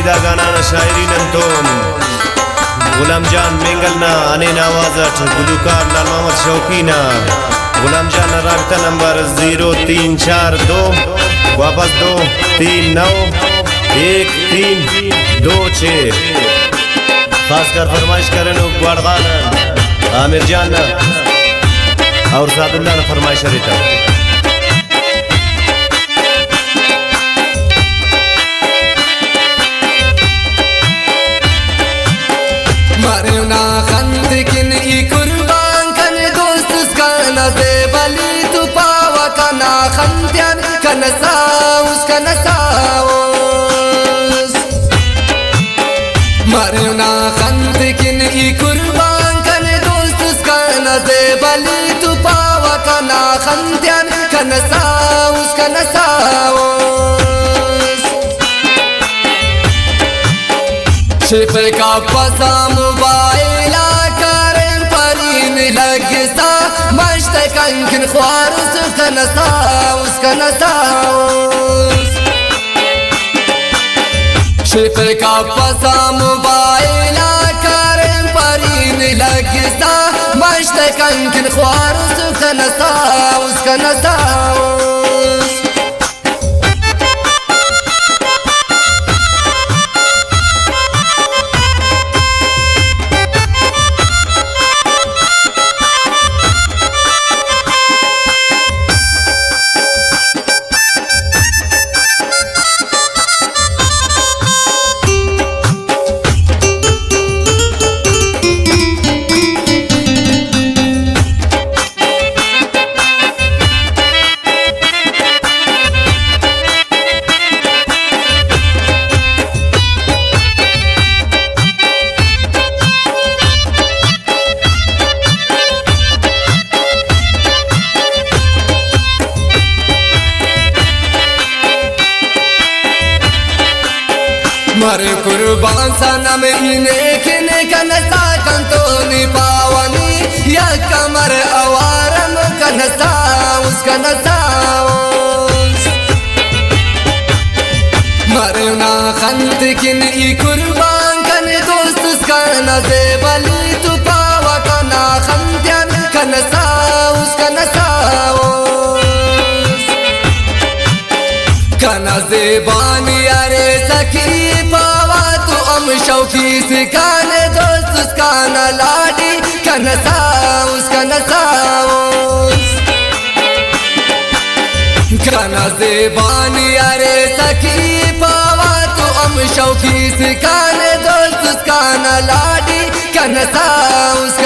دا गाना शायरी नंतोम गुलाम जान मेंगलना अने नवाजत गुलूकार लाल मोहम्मद शौकीना गुलाम जान राबता नंबर 0342 वापस 2391326 खासकर फरमाइश करें गुड़गान आमिर जान और सादुल्ला ने फरमाइश रहता मरना खंद किन ई कुर्बान कन दोस्त उसका नज़े बली तु पावा कना खंद्यान कन साउस कन साउस मरना खंद किन ई कुर्बान कन दोस्त उसका नज़े बली तु पावा कना खंद्यान कन साउस कन साउस शिफ का पसा मोबाइला करें परीन लगसा मश्त कंकन ख्वार उसका नसाउस शिफ का पसा मोबाइला करें परीन लगसा मश्त कंकन ख्वार उसका नसाउस मर कुर्बान सनम इने किने कनसा कंतोनी पावनी या कमर अवारम कनसा उसका नसाउस मरना खंत किन ई कुर्बान कन दोस्त उसका नज़े बली तु पावा कना खंद्यान कनसा उसका नसाउस कना ज़ेबानी अरे सखी शौकी से काने दोस्त उसका न लाडी कनसाउस कना ज़ेबानी अरे सखी पावा तो हम शौकी से काने दोस्त उसका न लाडी कनसाउस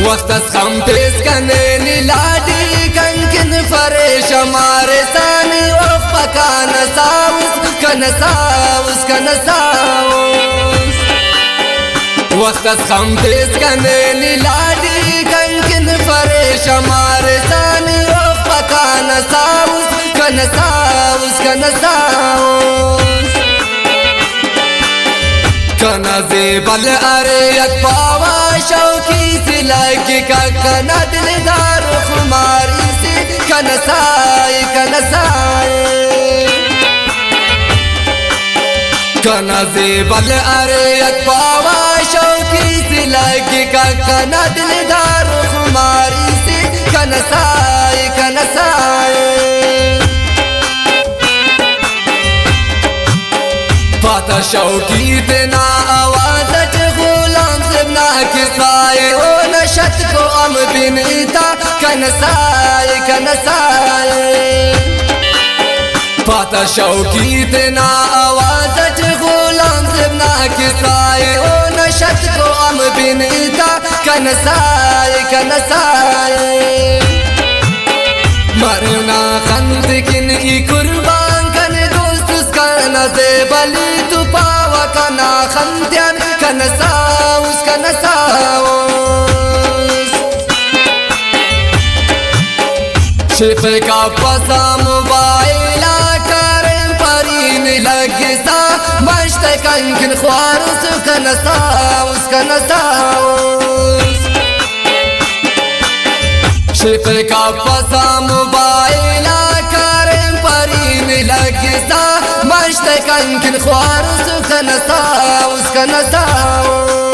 वक्त खम पेश कने नीलाडी कंकन फरेश हमारे सानी और पकान साउस कनसाउस वक्त खम पेश कने नीलाडी कंकन फरेश हमारे सानी और पकान साउस कनसाउस कना ज़ेबल अरे पावा शौकी से लगे का कना दिलदार खुमारी से कनसाए कना ज़ेबल अरे पावा शौकी से लगे का कना दिलदार खुमारी से कनसाए पाता शौकी देना आवाज गुलाम से ना किसाए ओ नशत को अम बिनीता कनसाए دا شوقی تینا آوازت غلام زبنا کسائے او نشت کو ام بینتا کنسائے کنسائے مرنا خند کن ای قربان کن دوست اس کنا زیبلی تو پاوا کنا خندیان کنساوس کنساوس شف کا پسا موبائلا کرم پرین لگسا مشت کنکن خوارس کنساوس کنساوس شف کا پسا موبائلا کرم پرین لگسا مشت کنکن خوارس کنساوس کنساوس